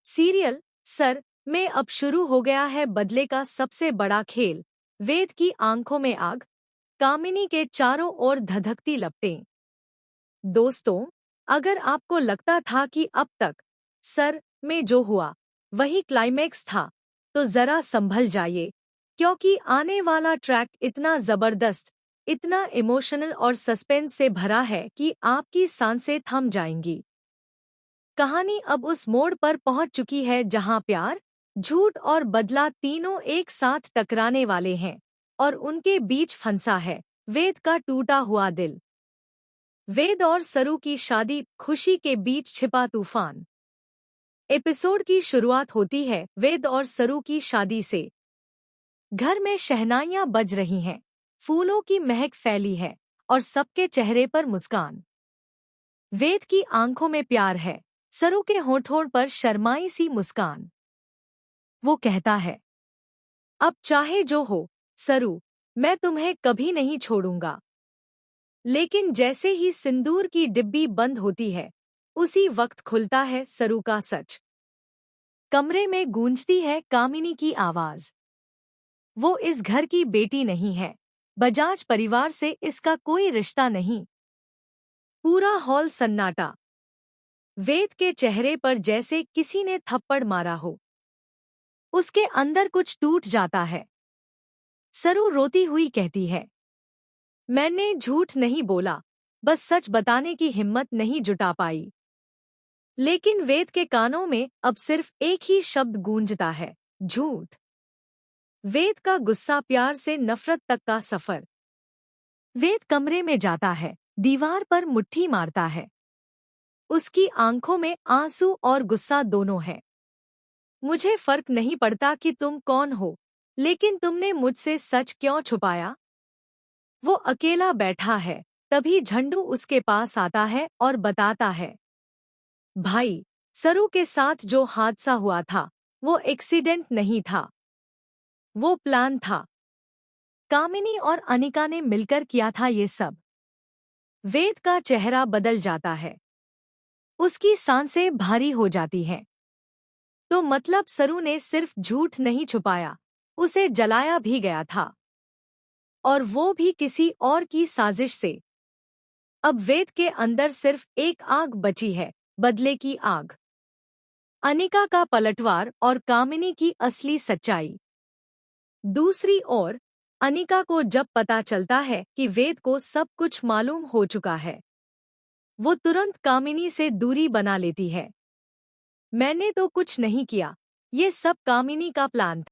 Serial sir में अब शुरू हो गया है बदले का सबसे बड़ा खेल। वेद की आंखों में आग, कामिनी के चारों ओर धधकती लपटें। दोस्तों, अगर आपको लगता था कि अब तक सर में जो हुआ वही क्लाइमैक्स था, तो जरा संभल जाइए, क्योंकि आने वाला ट्रैक इतना जबरदस्त, इतना इमोशनल और सस्पेंस से भरा है कि आपकी सांसें थम जाएंगी। कहानी अब उस मोड़ पर पहुंच चुकी है जहां प्यार, झूठ और बदला तीनों एक साथ टकराने वाले हैं, और उनके बीच फंसा है वेद का टूटा हुआ दिल। वेद और सरू की शादी, खुशी के बीच छिपा तूफान। एपिसोड की शुरुआत होती है वेद और सरू की शादी से। घर में शहनाइयां बज रही हैं, फूलों की महक फैली है और सबके चेहरे पर मुस्कान। वेद की आंखों में प्यार है, सरू के होठों पर शर्माई सी मुस्कान। वो कहता है, अब चाहे जो हो सरू, मैं तुम्हें कभी नहीं छोड़ूंगा। लेकिन जैसे ही सिंदूर की डिब्बी बंद होती है, उसी वक्त खुलता है सरू का सच। कमरे में गूंजती है कामिनी की आवाज। वो इस घर की बेटी नहीं है, बजाज परिवार से इसका कोई रिश्ता नहीं। पूरा हॉल सन्नाटा। वेद के चेहरे पर जैसे किसी ने थप्पड़ मारा हो। उसके अंदर कुछ टूट जाता है। सरू रोती हुई कहती है, मैंने झूठ नहीं बोला, बस सच बताने की हिम्मत नहीं जुटा पाई। लेकिन वेद के कानों में अब सिर्फ एक ही शब्द गूंजता है, झूठ। वेद का गुस्सा, प्यार से नफरत तक का सफर। वेद कमरे में जाता है, दीवार पर मुट्ठी मारता है। उसकी आंखों में आंसू और गुस्सा दोनों है। मुझे फर्क नहीं पड़ता कि तुम कौन हो, लेकिन तुमने मुझसे सच क्यों छुपाया? वो अकेला बैठा है, तभी झंडू उसके पास आता है और बताता है, भाई, सरू के साथ जो हादसा हुआ था, वो एक्सीडेंट नहीं था, वो प्लान था। कामिनी और अनिका ने मिलकर किया था ये सब। वेद का चेहरा बदल जाता है। उसकी सांसें भारी हो जाती हैं। तो मतलब सरू ने सिर्फ झूठ नहीं छुपाया, उसे जलाया भी गया था। और वो भी किसी और की साजिश से। अब वेद के अंदर सिर्फ एक आग बची है, बदले की आग। अनिका का पलटवार और कामिनी की असली सच्चाई। दूसरी ओर, अनिका को जब पता चलता है कि वेद को सब कुछ मालूम हो चुका है, वो तुरंत कामिनी से दूरी बना लेती है। मैंने तो कुछ नहीं किया, ये सब कामिनी का प्लान था।